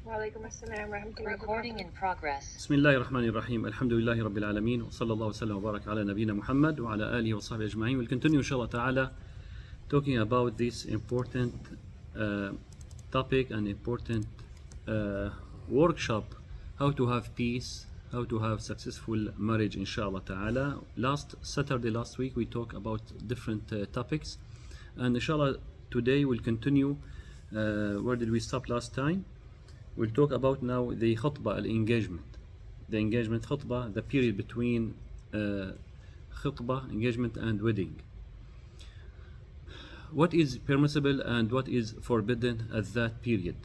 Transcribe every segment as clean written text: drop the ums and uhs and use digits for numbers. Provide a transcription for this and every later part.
وعليكم السلام ورحمة الله Recording in progress. بسم الله الرحمن الرحيم الحمد لله رب العالمين وصلى الله وسلم وبارك على نبينا محمد وعلى آله وصحبه أجمعين. We'll continue inshallah ta'ala talking about this important topic and important workshop, how to have peace, how to have successful marriage inshallah ta'ala. Last week we talked about different topics, and inshallah today we'll continue. Where did we stop last time? We'll talk about now the khutbah, engagement. The engagement khutbah, the period between khutbah, engagement and wedding. What is permissible and what is forbidden at that period?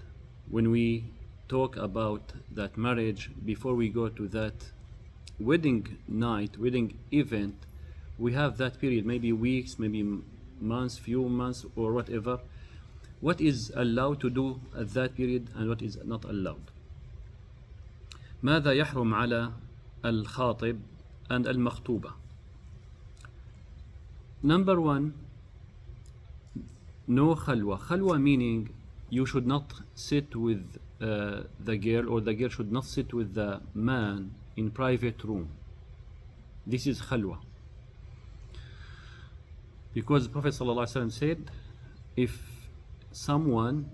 When we talk about that marriage, before we go to that wedding night, wedding event, we have that period, maybe weeks, maybe months, few months or whatever. What is allowed to do at that period and what is not allowed? ماذا يحرم على الخاطب and المخطوبة? Number one, no khalwa. Khalwa meaning you should not sit with the girl, or the girl should not sit with the man in private room. This is khalwa. Because the Prophet ﷺ said, if someone,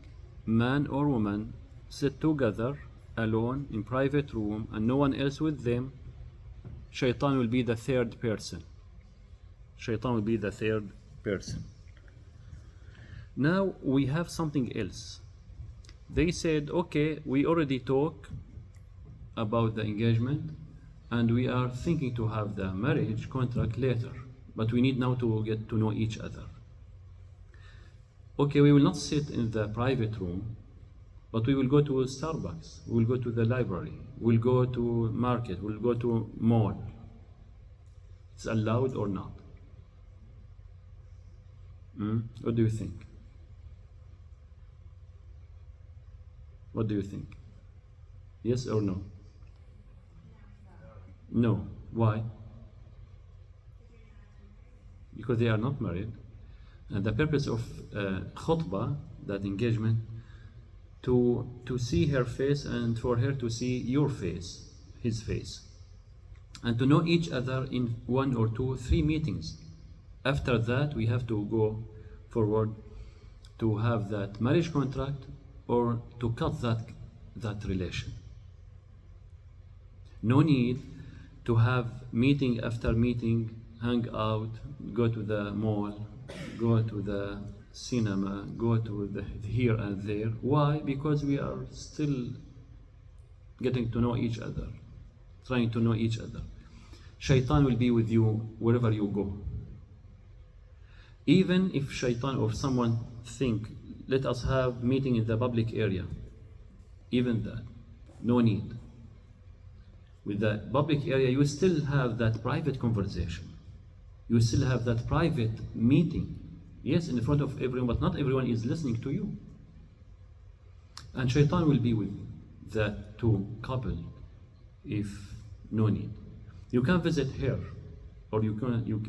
man or woman, sit together alone in private room and no one else with them, shaitan will be the third person. Shaitan will be the third person. Now we have something else. They said, okay, we already talked about the engagement and we are thinking to have the marriage contract later, but we need now to get to know each other. Okay, we will not sit in the private room, but we will go to Starbucks, we will go to the library, we'll go to market, we'll go to mall. It's allowed or not? What do you think? What do you think? Yes or no? No. Why? Because they are not married. And the purpose of khutbah, that engagement, to see her face and for her to see your face, his face, and to know each other in 1 or 2, 3 meetings. After that, we have to go forward to have that marriage contract or to cut that relation. No need to have meeting after meeting, hang out, go to the mall, go to the cinema, go to the here and there. Why? Because we are still getting to know each other, trying to know each other. Shaitan will be with you wherever you go. Even if shaitan or someone think, let us have meeting in the public area, even that, no need. With the public area, you still have that private conversation. You still have that private meeting. Yes, in front of everyone, but not everyone is listening to you. And shaitan will be with that two couple if no need. You can visit her, or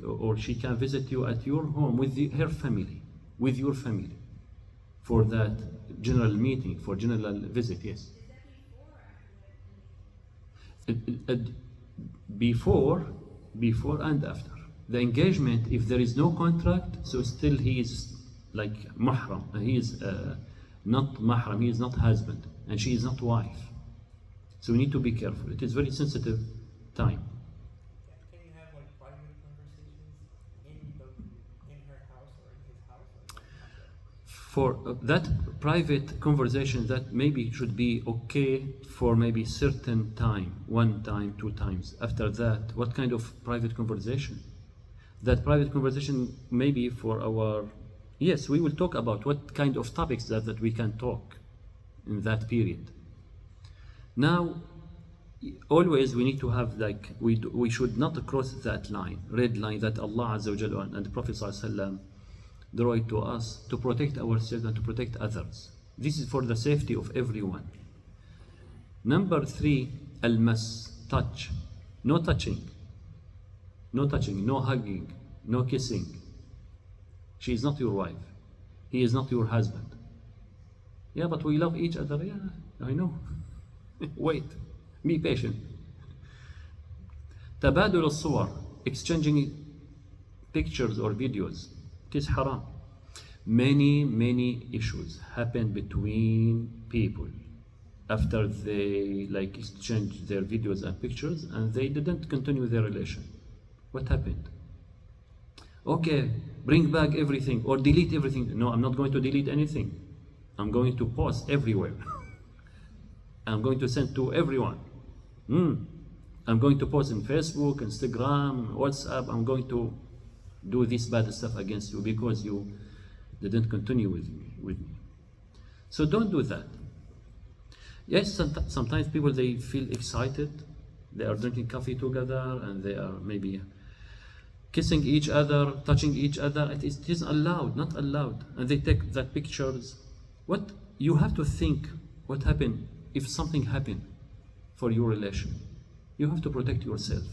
or she can visit you at your home with her family, with your family, for that general meeting, for general visit. Yes. Before and after. The engagement, if there is no contract, so still he is like mahram. He is not mahram, he is not husband, and she is not wife. So we need to be careful. It is very sensitive time. Can you have like private conversations in her house or in his house? Or For that private conversation, that maybe should be okay for maybe certain time, 1 time, 2 times. After that, what kind of private conversation? That private conversation maybe for our, yes, we will talk about what kind of topics that we can talk in that period. Now, always we need to have like, we should not cross that line, red line that Allah Azza wa Jalla and the Prophet Sallallahu Alaihi Wasallam draw it to us to protect ourselves and to protect others. This is for the safety of everyone. Number 3, al-mas, touch. No touching. No touching, no hugging, no kissing. She is not your wife. He is not your husband. Yeah, but we love each other. Yeah, I know. Wait, be patient. تبادل الصور, exchanging pictures or videos, it is haram. Many issues happen between people after they like exchange their videos and pictures and they didn't continue their relation. What happened? Okay, bring back everything or delete everything. No, I'm not going to delete anything. I'm going to post everywhere. I'm going to send to everyone. I'm going to post in Facebook, Instagram, WhatsApp. I'm going to do this bad stuff against you because you didn't continue with me. So don't do that. Yes, sometimes people, they feel excited. They are drinking coffee together and they are maybe kissing each other, touching each other. It is allowed, not allowed. And they take that pictures. What you have to think, what happened if something happened for your relation? You have to protect yourself.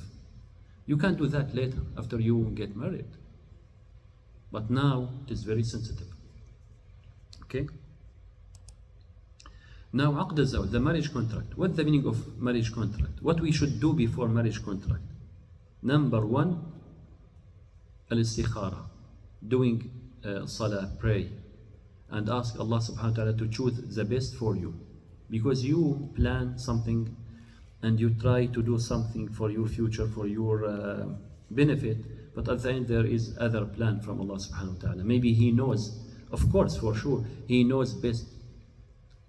You can't do that later after you get married. But now it is very sensitive. Okay? Now, عقد الزواج, the marriage contract. What's the meaning of marriage contract? What we should do before marriage contract? Number one, al-istikhara, doing salah, pray, and ask Allah subhanahu wa ta'ala to choose the best for you. Because you plan something and you try to do something for your future, for your benefit, but at the end there is other plan from Allah subhanahu wa ta'ala. Maybe He knows, of course, for sure, He knows best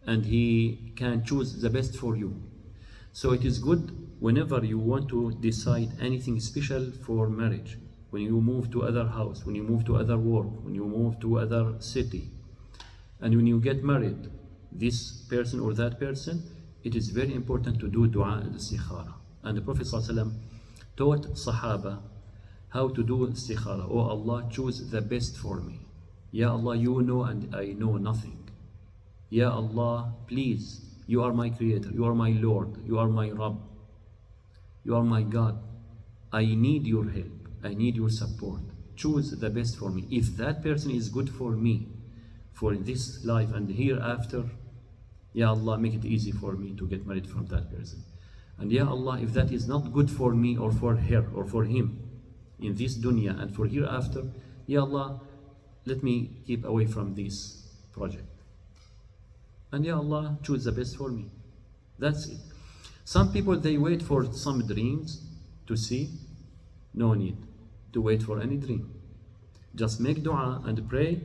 and He can choose the best for you. So it is good whenever you want to decide anything special for marriage, when you move to other house, when you move to other work, when you move to other city, and when you get married, this person or that person, it is very important to do dua al-istikhara. And the Prophet ﷺ taught Sahaba how to do istikhara. Oh Allah, choose the best for me. Ya Allah, you know and I know nothing. Ya Allah, please, you are my creator, you are my Lord, you are my Rabb, you are my God. I need your help, I need your support. Choose the best for me. If that person is good for me, for this life and hereafter, Ya Allah, make it easy for me to get married from that person. And Ya Allah, if that is not good for me or for her or for him in this dunya and for hereafter, Ya Allah, let me keep away from this project. And Ya Allah, choose the best for me. That's it. Some people, they wait for some dreams to see. No need to wait for any dream. Just make dua and pray,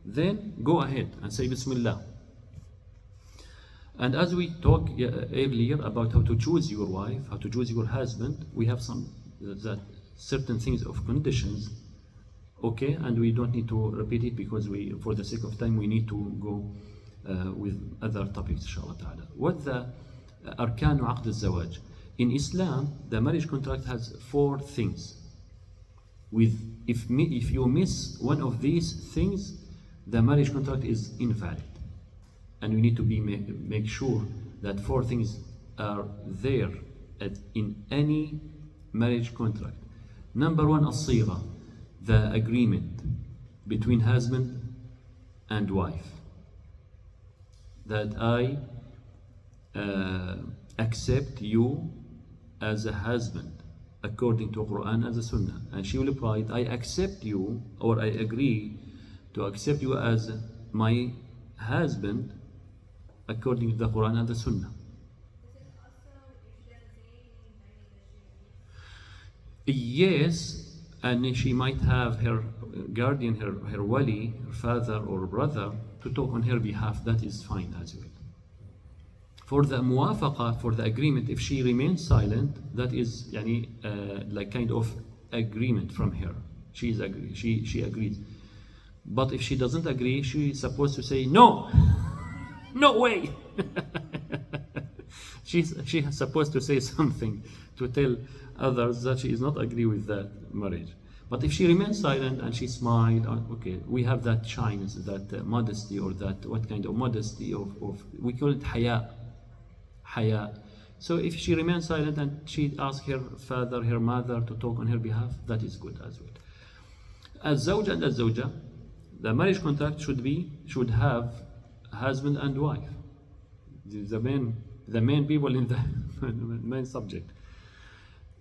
then go ahead and say Bismillah. And as we talked earlier about how to choose your wife, how to choose your husband, we have some certain things of conditions, okay, and we don't need to repeat it because for the sake of time, we need to go with other topics, inshallah ta'ala. What the arkanu aqd al-zawaj? In Islam, the marriage contract has 4 things. If you miss one of these things, the marriage contract is invalid. And we need to make sure that 4 things are there in any marriage contract. Number 1, as-sigha, the agreement between husband and wife. That I accept you as a husband according to Quran and the Sunnah. And she will reply, I accept you, or I agree to accept you as my husband according to the Quran and the Sunnah. Yes, and she might have her guardian, her wali, her father or brother, to talk on her behalf. That is fine as well. For the muwafaqa, for the agreement, if she remains silent, that is like kind of agreement from her. She agrees. But if she doesn't agree, she is supposed to say no. No way! She's supposed to say something to tell others that she is not agree with that marriage. But if she remains silent and she smiled, okay, we have that shyness, that modesty, or that what kind of modesty of we call it haya. Haya. So if she remains silent and she asks her father, her mother to talk on her behalf, that is good as well. As zawj and as zawja, the marriage contract should have husband and wife. The main people in the main subject.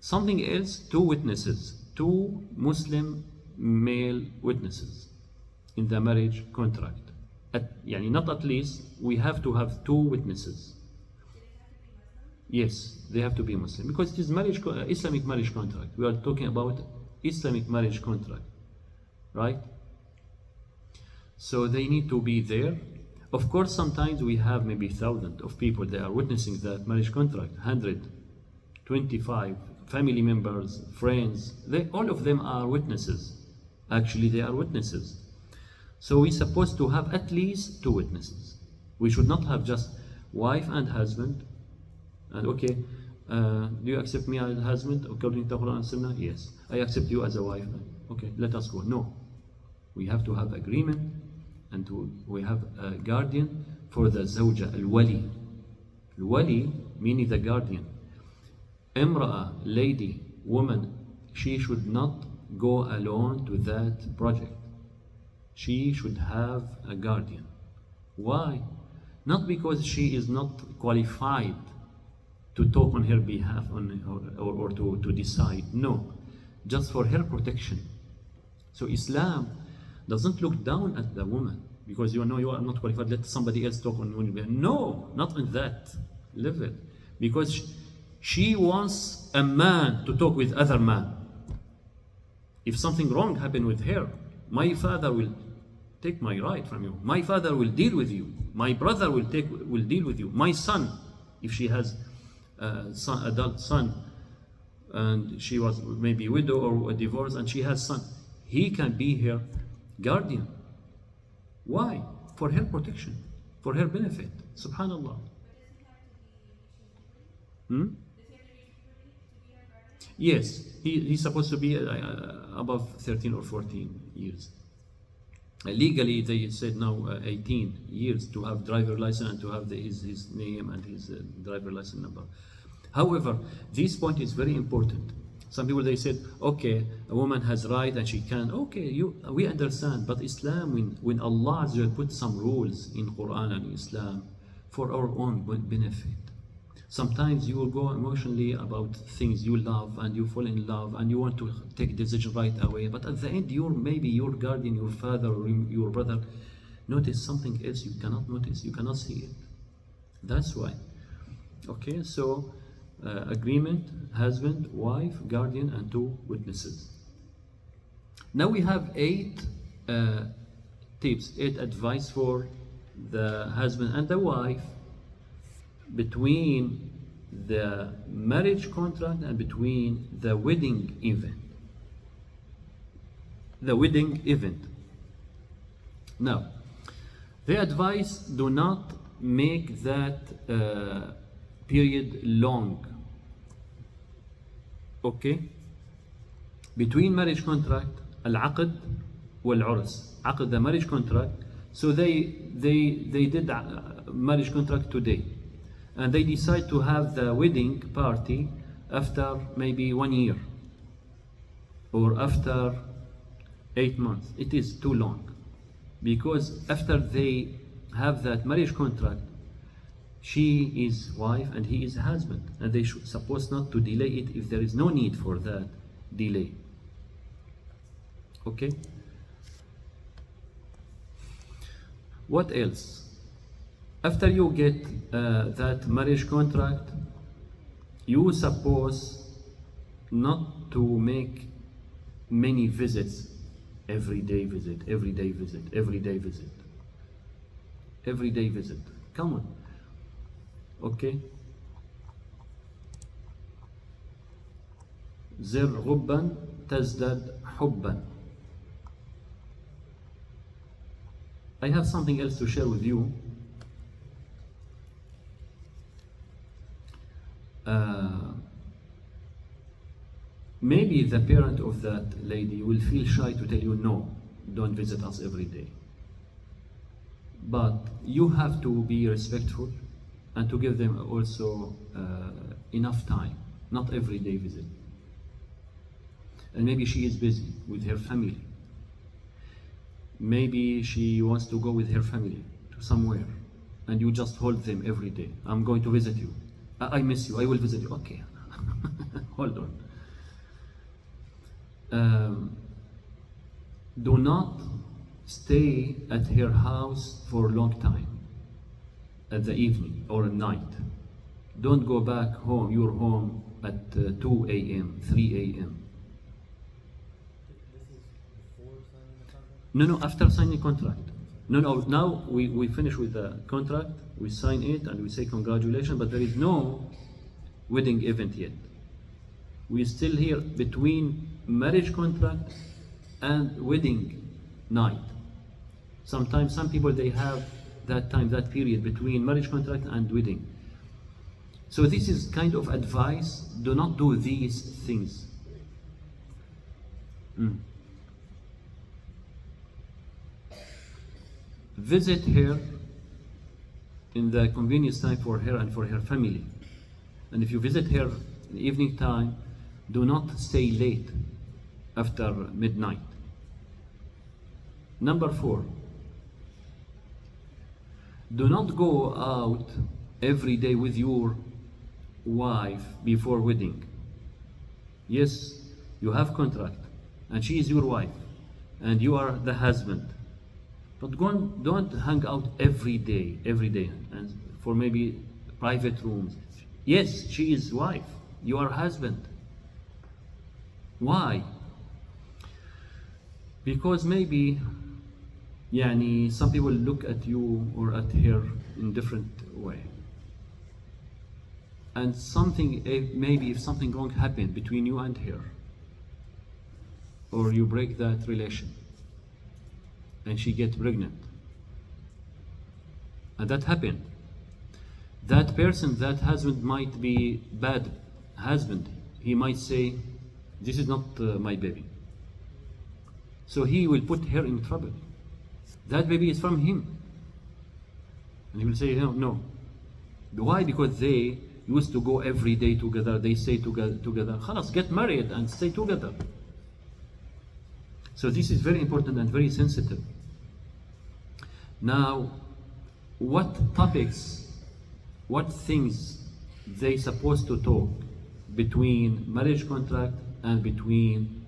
Something else, two witnesses, two Muslim male witnesses in the marriage contract. Not at least, we have to have two witnesses. Yes, they have to be Muslim because it is Islamic marriage contract. We are talking about Islamic marriage contract, right? So they need to be there. Of course, sometimes we have maybe thousands of people that are witnessing that marriage contract, 125 family members, friends, all of them are witnesses. Actually, they are witnesses. So we're supposed to have at least two witnesses. We should not have just wife and husband. And okay, do you accept me as a husband according to Quran and Sunnah? Yes. I accept you as a wife. Okay, let us go. No. We have to have agreement and we have a guardian for the zawja, al-wali. Al-wali meaning the guardian. Imra'a, lady, woman, she should not go alone to that project. She should have a guardian. Why? Not because she is not qualified to talk on her behalf or to decide. No, just for her protection. So Islam doesn't look down at the woman because you know you are not qualified. Let somebody else talk on your behalf. No, not on that level. Because she wants a man to talk with other man. If something wrong happened with her, my father will take my right from you. My father will deal with you. My brother will deal with you. My son, if she has adult son and she was maybe widow or a divorce and she has son, he can be her guardian. Why? For her protection, for her benefit. Subhanallah. Yes, he's supposed to be above 13 or 14 years. Legally, they said now 18 years to have driver license and to have his name and his driver license number. However, this point is very important. Some people they said, okay, a woman has right and she can. Okay, we understand. But Islam, when Allah Azza wa Jalla put some rules in Quran and Islam for our own benefit. Sometimes you will go emotionally about things you love and you fall in love and you want to take decision right away. But at the end, maybe your guardian, your father or your brother, notice something else you cannot notice. You cannot see it. That's why. Okay, so agreement, husband, wife, guardian, and two witnesses. Now we have 8 tips, 8 advice for the husband and the wife between the marriage contract and between the wedding event. The wedding event. Now, the advice, do not make that period long. Okay? Between marriage contract, al-aqd wal-urs. Aqd, the marriage contract. So they did marriage contract today. And they decide to have the wedding party after maybe 1 year or after 8 months. It is too long because after they have that marriage contract, she is wife and he is husband, and they should supposed not to delay it if there is no need for that delay. Okay? What else? After you get that marriage contract, you suppose not to make many visits, every day visit, every day visit, every day visit, every day visit. Come on. Okay? زر غبا تزداد حبا. I have something else to share with you. Maybe the parent of that lady will feel shy to tell you, no, don't visit us every day. But you have to be respectful and to give them also enough time, not every day visit. And maybe she is busy with her family. Maybe she wants to go with her family to somewhere. and you just hold them every day. I'm going to visit you. I miss you. I will visit you. Okay. Hold on. Do not stay at her house for a long time at the evening or at night. Don't go back home, your home at 2 a.m., 3 a.m. This is before signing the contract? No, after signing contract. No, now we finish with the contract, we sign it and we say congratulations, but there is no wedding event yet. We're still here between marriage contract and wedding night. Sometimes some people, they have that time, that period between marriage contract and wedding. So this is kind of advice, do not do these things. Visit her in the convenience time for her and for her family. And if you visit her in the evening time, do not stay late after midnight. Number 4, do not go out every day with your wife before wedding. Yes, you have contract and she is your wife and you are the husband. But don't hang out every day and for maybe private rooms. Yes, she is wife, you are husband. Why? Because maybe some people look at you or at her in different way. And maybe if something wrong happened between you and her, or you break that relation, and she gets pregnant, and that happened, that person, that husband might be bad husband. He might say, this is not my baby. So he will put her in trouble. That baby is from him. And he will say, no. Why? Because they used to go every day together, they stay together. Khalas, get married and stay together. So this is very important and very sensitive. Now, what topics, what things they supposed to talk between marriage contract and between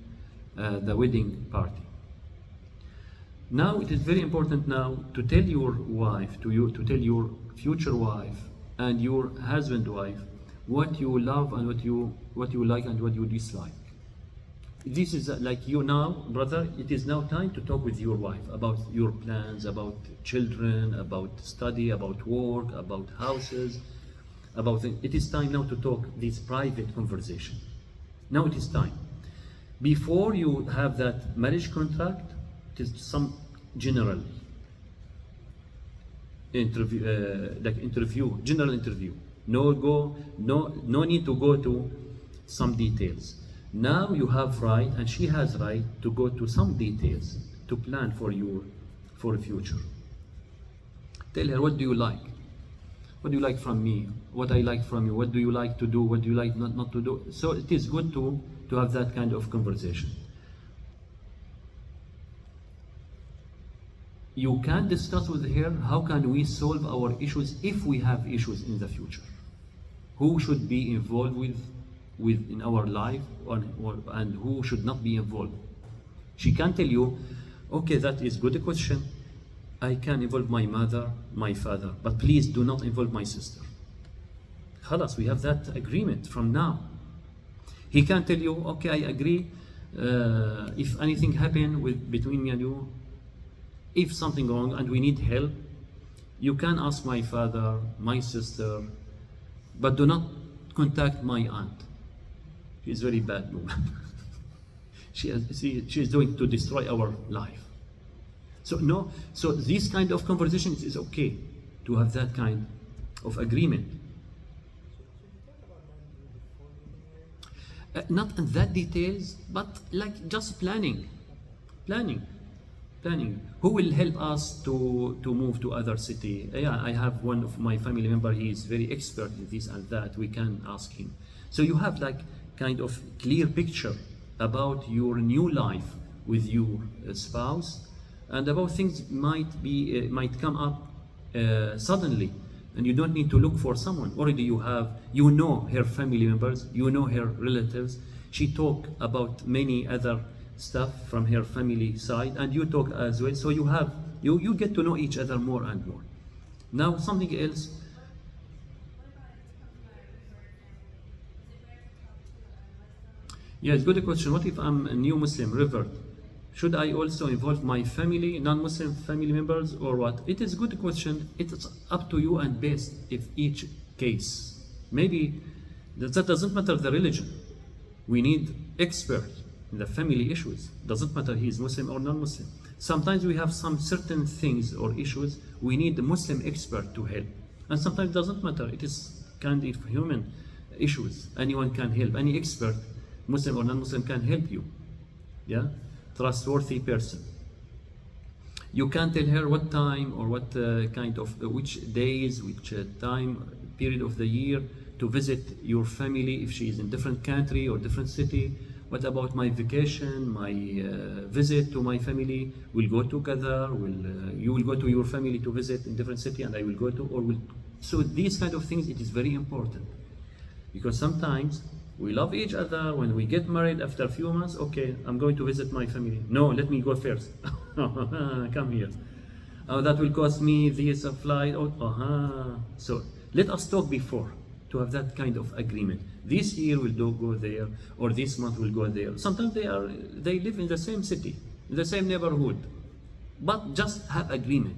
the wedding party? Now it is very important now to tell your wife, to tell your future wife and your husband wife what you love and what you like and what you dislike. This is like you now, brother, it is now time to talk with your wife about your plans, about children, about study, about work, about houses, about things. It is time now to talk this private conversation. Now it is time. Before you have that marriage contract, it is some general interview, general interview. No need to go to some details. Now you have right, and she has right to go to some details to plan for a future. Tell her, what do you like? What do you like from me? What I like from you? What do you like to do? What do you like not to do? So it is good to have that kind of conversation. You can discuss with her, how can we solve our issues if we have issues in the future? Who should be involved with in our life and who should not be involved? She can tell you, okay, that is good question. I can involve my mother, my father, but please do not involve my sister. Khalas, we have that agreement from now. He can tell you, okay, I agree. If anything happen between me and you, if something wrong and we need help, you can ask my father, my sister, but do not contact my aunt. She is very bad woman. she is doing to destroy our life. So this kind of conversations is okay to have that kind of agreement. Not in that details, but like just planning. Who will help us to move to other city? Yeah, I have one of my family member. He is very expert in this and that. We can ask him. So you have like kind of clear picture about your new life with your spouse, and about things might come up suddenly, and you don't need to look for someone. Already you know her family members, you know her relatives. She talk about many other stuff from her family side, and you talk as well. So you get to know each other more and more. Now something else. Yes, good question. What if I'm a new Muslim revert? Should I also involve my family, non-Muslim family members, or what? It is a good question. It is up to you and based if each case. Maybe that doesn't matter the religion. We need expert in the family issues. Doesn't matter he is Muslim or non-Muslim. Sometimes we have some certain things or issues we need a Muslim expert to help, and sometimes it doesn't matter. It is kind of human issues. Anyone can help. Any expert, Muslim or non-Muslim, can help you. Yeah, trustworthy person. You can tell her what time or what kind of which days, which time period of the year to visit your family if she is in different country or different city. What about my vacation, my visit to my family? We'll go together. You will go to your family to visit in different city, and I will go to, or will. So these kind of things, it is very important, because sometimes we love each other. When we get married after a few months, okay, I'm going to visit my family. No, let me go first. Come here. Oh, that will cost me this flight. Oh, so let us talk before to have that kind of agreement. This year we'll go there, or this month we'll go there. Sometimes they live in the same city, in the same neighborhood, but just have agreement.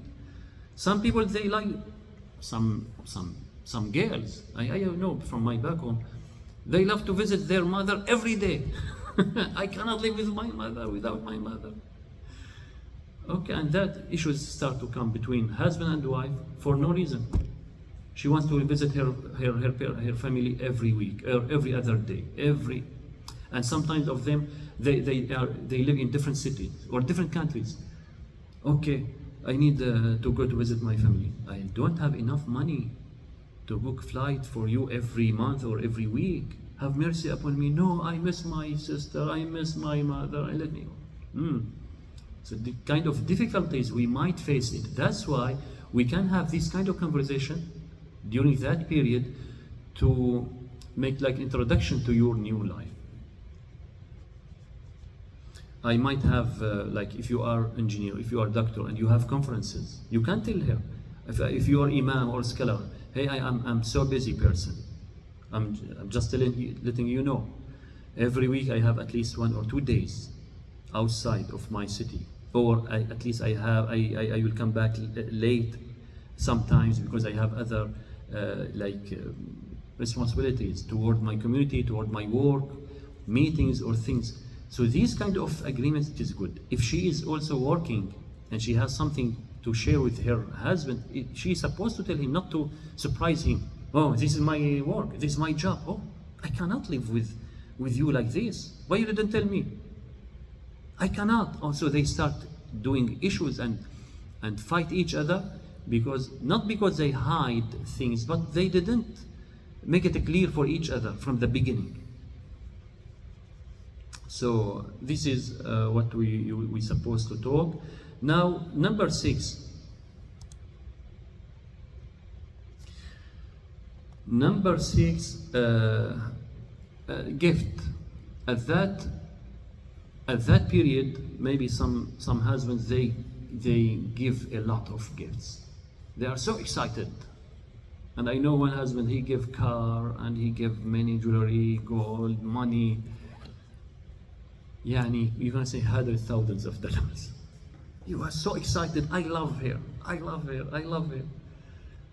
Some people, they like some girls. I know from my back home. They love to visit their mother every day. I cannot live with my mother without my mother. Okay, and that issues start to come between husband and wife for no reason. She wants to visit her family every week or every other day, and sometimes of them they live in different cities or different countries. Okay, I need to go to visit my family. I don't have enough money to book flight for you every month or every week. Have mercy upon me. No, I miss my sister. I miss my mother. Let me go. So the kind of difficulties we might face it. That's why we can have this kind of conversation during that period to make like introduction to your new life. I might have like if you are engineer, if you are doctor, and you have conferences, you can tell her. If you are imam or scholar, hey, I'm so busy person. I'm just letting you know. Every week I have at least 1 or 2 days outside of my city, or at least I will come back late sometimes because I have other responsibilities toward my community, toward my work, meetings or things. So these kind of agreements, it is good. If she is also working and she has something to share with her husband, she is supposed to tell him, not to surprise him. Oh, this is my work, this is my job. Oh, I cannot live with you like this. Why you didn't tell me? I cannot. Also, they start doing issues and fight each other, not because they hide things, but they didn't make it clear for each other from the beginning. So this is what we supposed to talk. Now, number 6. Number 6, gift. At that period, maybe some husbands they give a lot of gifts. They are so excited. And I know one husband, he gave car and he gave many jewelry, gold, money. Yani, you can say hundreds, thousands of dollars. You are so excited. I love her. I love her. I love her.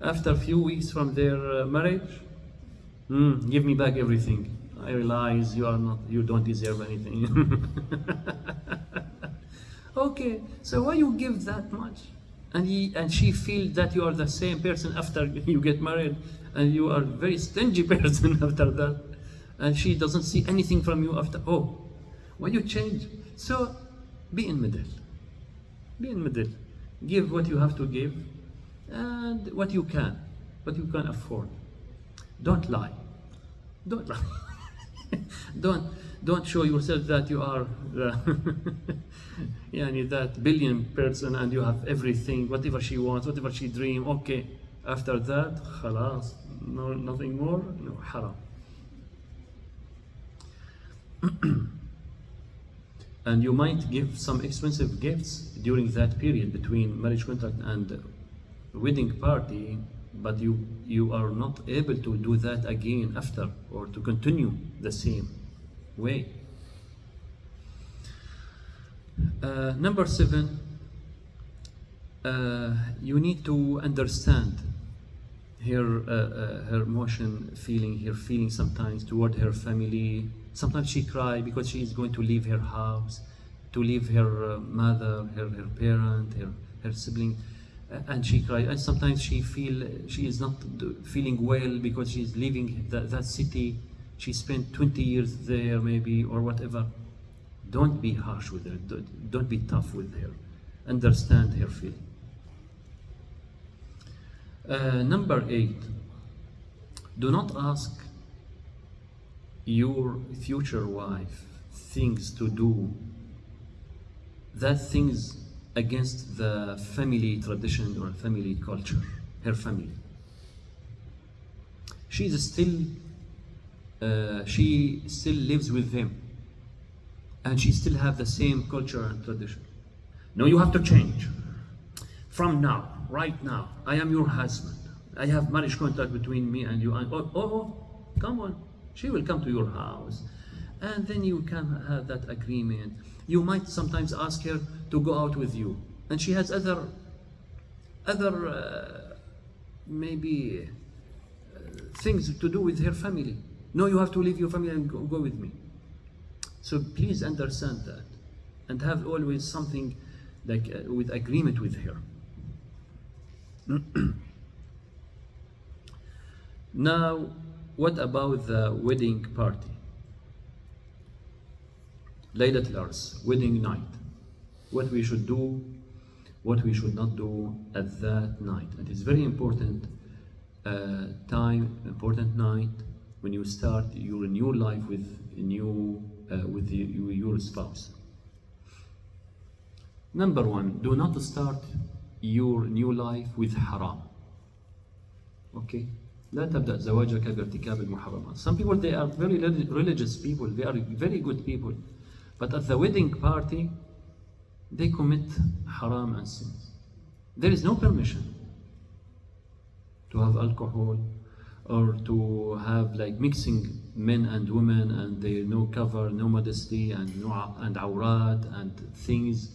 After a few weeks from their marriage, give me back everything. I realize you don't deserve anything. Okay, so why you give that much? And she feels that you are the same person after you get married, and you are a very stingy person after that, and she doesn't see anything from you after. Oh, why you change? So be in middle. Be in middle. Give what you have to give, and what you can afford. Don't lie. Don't lie. don't show yourself that you are يعني that billion person and you have everything, whatever she wants, whatever she dream. Okay, after that خلاص, no, nothing more, no, haram. And you might give some expensive gifts during that period between marriage contract and wedding party, but you are not able to do that again after, or to continue the same way. Number 7, you need to understand her emotion, her feeling sometimes toward her family. Sometimes she cry because she is going to leave her house, to leave her mother, her parent, her sibling, and she cry. And sometimes she is not feeling well because she is leaving that city. She spent 20 years there maybe, or whatever. Don't be harsh with her. Don't be tough with her. Understand her feeling. Number 8, do not ask your future wife things to do that things against the family tradition or family culture, her family. She still lives with them, and she still have the same culture and tradition. No, you have to change. From now, right now, I am your husband. I have marriage contract between me and you. And come on. She will come to your house, and then you can have that agreement. You might sometimes ask her to go out with you, and she has other maybe things to do with her family. No, you have to leave your family and go with me. So please understand that, and have always something like with agreement with her. Now, what about the wedding party? Laylat al-Ars, wedding night. What we should do, what we should not do at that night. And it's very important important night when you start your new life with your spouse. Number 1, do not start your new life with haram. Okay? لا تبدأ زواجك بارتكاب المحرمات. Some people, they are very religious people, they are very good people, but at the wedding party they commit haram and sins. There is no permission to have alcohol or to have like mixing men and women, and there no cover, no modesty, and awrat and things.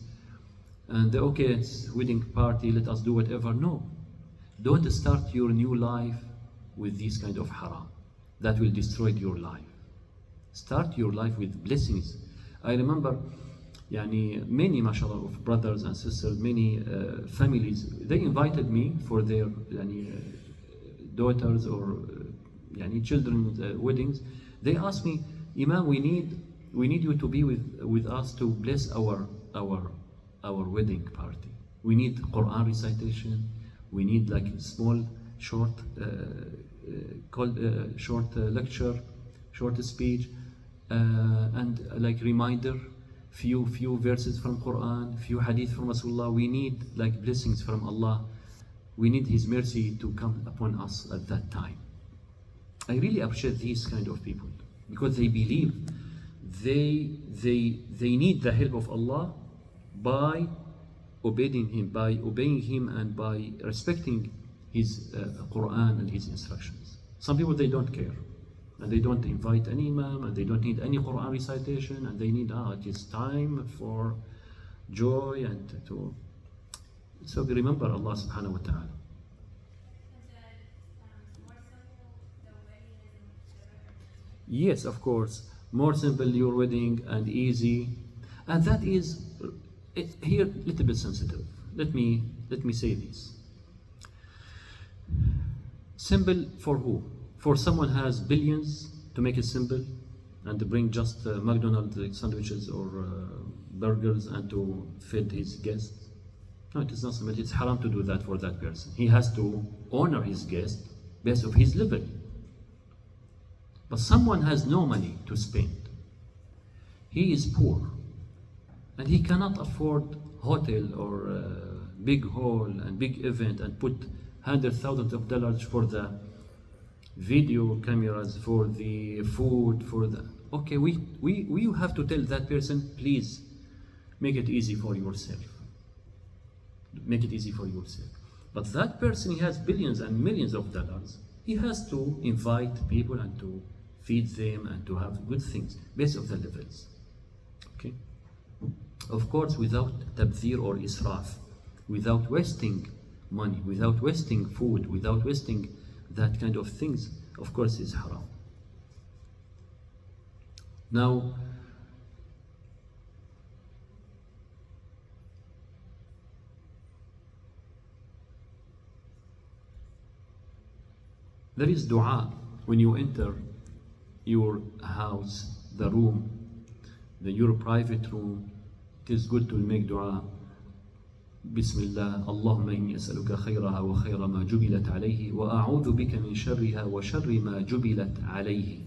And okay, it's wedding party, let us do whatever. No, don't start your new life with this kind of haram. That will destroy your life. Start your life with blessings. I remember many, mashallah, of brothers and sisters, many families, they invited me for their daughters or children's weddings. They asked me, Imam, we need you to be with us to bless our wedding party. We need Quran recitation. We need like small, short lecture, short speech, and like reminder, few verses from Quran, few hadith from Rasulullah. We need like blessings from Allah. We need His mercy to come upon us at that time. I really appreciate these kind of people because they believe they need the help of Allah by obeying Him and by respecting His Quran and His instructions. Some people, they don't care, and they don't invite any imam, and they don't need any Quran recitation, and they need it is time for joy and to. So we remember Allah subhanahu wa ta'ala. Yes, of course, more simple your wedding and easy, and that is here a little bit sensitive. Let me say this. Simple for who? For someone has billions to make it simple and to bring just McDonald's sandwiches or burgers and to feed his guests. No, it is not simple. It's haram to do that for that person. He has to honor his guest based on his level. But someone has no money to spend. he is poor and he cannot afford hotel or big hall and big event and put hundreds thousands of dollars for the video cameras, for the food, for the okay, we have to tell that person, please make it easy for yourself. Make it easy for yourself. But that person, he has billions and millions of dollars. He has to invite people and to feed them and to have good things based on the levels. Okay? Of course, without tabdhir or israf, without wasting money, without wasting food, without wasting that kind of things, of course, is haram. Now, there is dua when you enter your house, the room, your private room. It is good to make dua. بسم الله اللهم إني أسألك خيرها وخير ما جبلت عليه وأعوذ بك من شرها وشر ما جبلت عليه.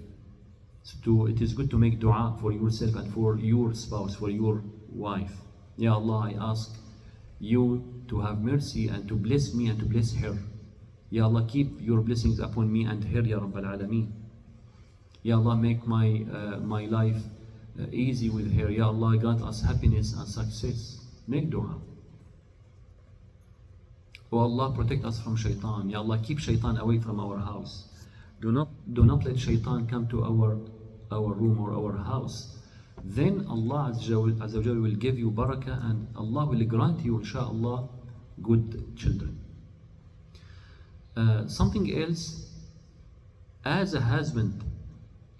So it is good to make dua for yourself and for your spouse, for your wife. Ya Allah, I ask you to have mercy and to bless me and to bless her. Ya Allah, keep your blessings upon me and her, Ya Rabbal Alameen. Ya Allah, make my life easy with her. Ya Allah, grant us happiness and success. Make dua. Oh Allah, protect us from shaitan. Ya Allah, keep shaitan away from our house. Do not let shaitan come to our room or our house. Then Allah Azza wa Jal will give you barakah and Allah will grant you, inshaAllah, good children. Something else, as a husband,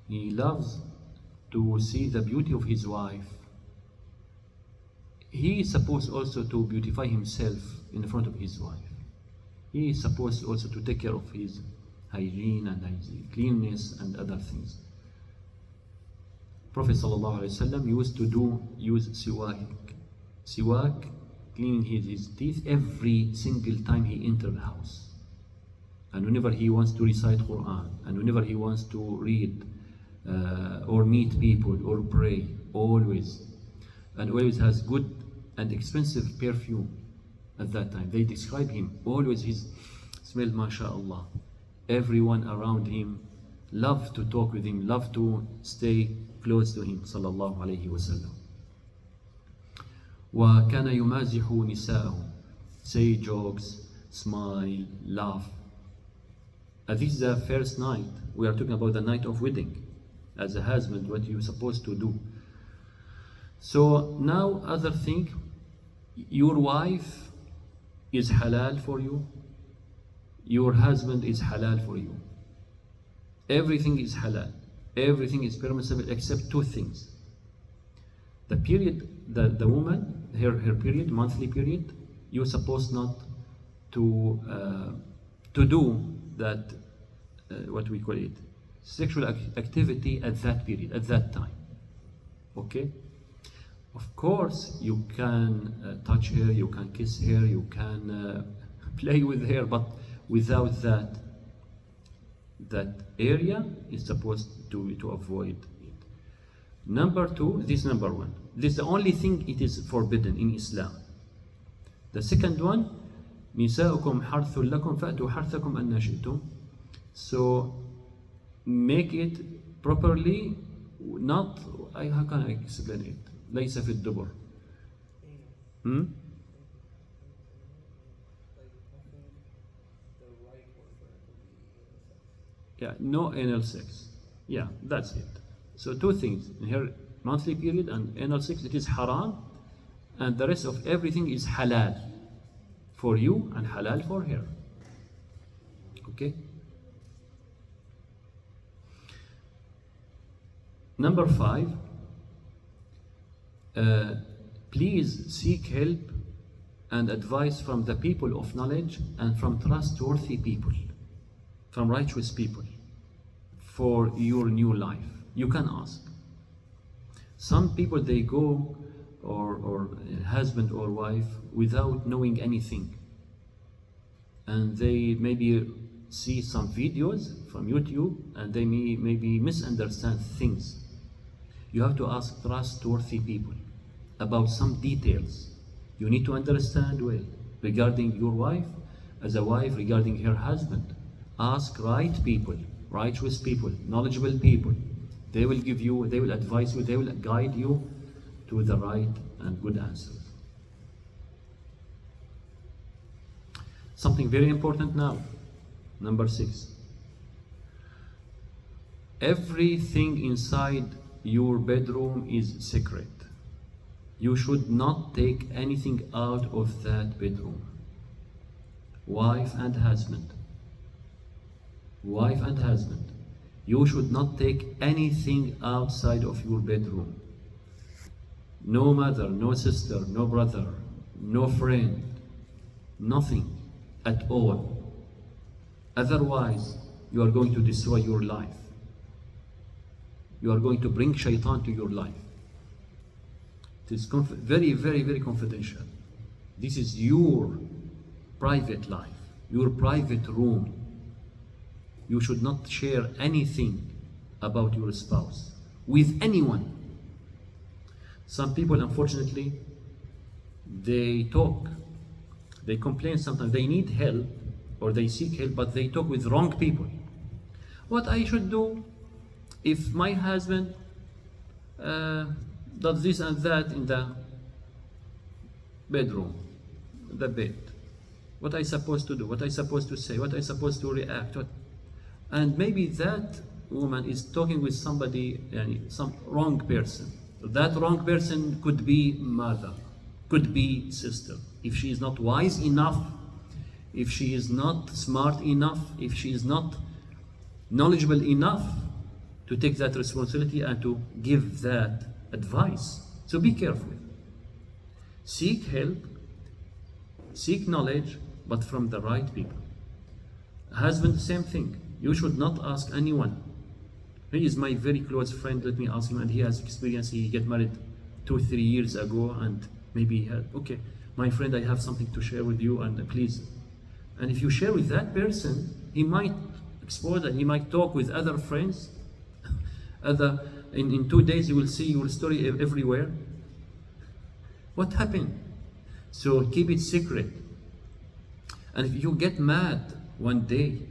he loves to see the beauty of his wife. He is supposed also to beautify himself in front of his wife. He is supposed also to take care of his hygiene and his cleanness and other things. Prophet ﷺ used to use siwak, cleaning his teeth every single time he entered the house. And whenever he wants to recite Quran, and whenever he wants to read or meet people or pray, always, and always has good and expensive perfume at that time. They describe him, always his smell, mashallah. Everyone around him love to talk with him, love to stay close to him, sallallahu alayhi wa sallam. وَكَانَ يُمَازِحُ نِسَاءَهُ. Say jokes, smile, laugh. This is the first night. We are talking about the night of wedding. As a husband, what you're supposed to do. So now, other thing, your wife is halal for you. Your husband is halal for you. Everything is halal. Everything is permissible except two things. The period, the woman, her period, monthly period, you're supposed not to do that, what we call it, sexual activity at that period, at that time. Okay? Of course, you can touch her, you can kiss her, you can play with her, but without that area is supposed to avoid it. Number two, this number one. This is the only thing it is forbidden in Islam. The second one, نساؤكم حرث لكم فأتوا حرثكم أن شئتم. So make it properly, not, how can I explain it? ليس في الدبر. Yeah, no anal sex. Yeah, that's it. So two things. In her monthly period and anal sex, it is haram, and the rest of everything is halal for you and halal for her. Okay? Number 5, please seek help and advice from the people of knowledge and from trustworthy people, from righteous people, for your new life. You can ask. Some people, they go, or husband or wife, without knowing anything, and they maybe see some videos from YouTube and they maybe misunderstand things. You have to ask trustworthy people about some details. You need to understand well regarding your wife, as a wife, regarding her husband. Ask right people, righteous people, knowledgeable people. They will give you, they will advise you, they will guide you to the right and good answers. Something very important now, number 6. Everything inside your bedroom is secret. You should not take anything out of that bedroom. Wife and husband. Wife and husband. You should not take anything outside of your bedroom. No mother, no sister, no brother, no friend, nothing at all. Otherwise, you are going to destroy your life. You are going to bring shaitan to your life. It is very, very, very confidential. This is your private life, your private room. You should not share anything about your spouse with anyone. Some people, unfortunately, they talk, they complain sometimes, they need help or they seek help, but they talk with wrong people. What I should do if my husband does this and that in the bedroom, the bed? What I supposed to do? What I supposed to say? What I supposed to react? And maybe that woman is talking with somebody, some wrong person. That wrong person could be mother, could be sister. If she is not wise enough, if she is not smart enough, if she is not knowledgeable enough to take that responsibility and to give that advice. So be careful. Seek help, seek knowledge, but from the right people. Husband, the same thing. You should not ask anyone. He is my very close friend, let me ask him, and he has experience. He got married 2-3 years ago, and maybe he had, okay, my friend, I have something to share with you, and please. And if you share with that person, he might expose that, he might talk with other friends. In 2 days you will see your story everywhere. What happened? So keep it secret. And if you get mad one day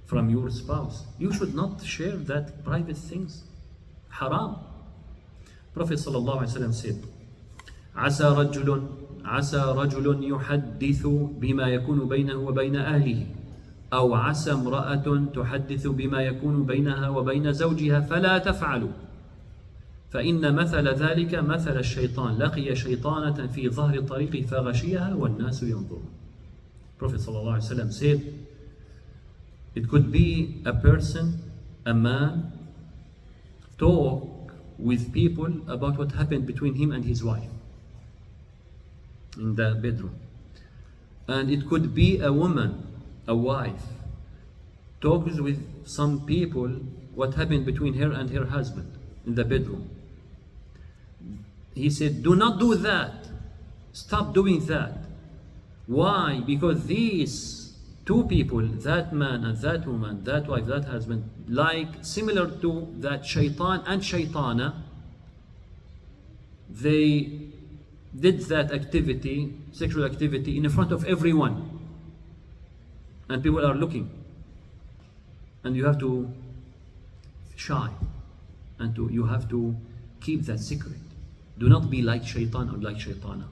from your spouse, you should not share that private things. Haram. Prophet ﷺ said, عسى رجل يحدث بما يكون بينه وبين أهله أو عسى امرأة تحدث بما يكون بينها وبين زوجها فلا تفعلوا فإن مثل ذلك مثل الشيطان لقي شيطانة في ظهر الطريق فغشيها والناس ينظرون. Prophet ﷺ said, it could be a person, a man, talk with people about what happened between him and his wife in the bedroom. And it could be a woman, a wife, talks with some people what happened between her and her husband in the bedroom. He said, do not do that. Stop doing that. Why? Because these two people, that man and that woman, that wife, that husband, like similar to that shaitan and shaitana, they did that activity, sexual activity, in front of everyone. And people are looking. And you have to shy. And you have to keep that secret. Do not be like shaitan or like shaitana.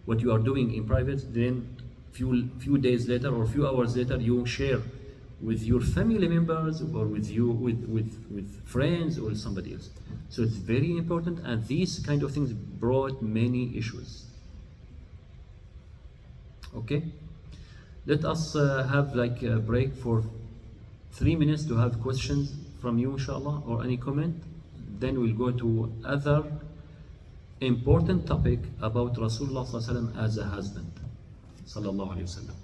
What you are doing in private, then few days later or few hours later, you share with your family members or with friends or somebody else. So it's very important, and these kind of things brought many issues. Okay? Let us have like a break for 3 minutes to have questions from you, inshallah, or any comment. Then we'll go to other important topic about Rasulullah sallallahu alaihi wasallam as a husband. Sallallahu alaihi wasallam.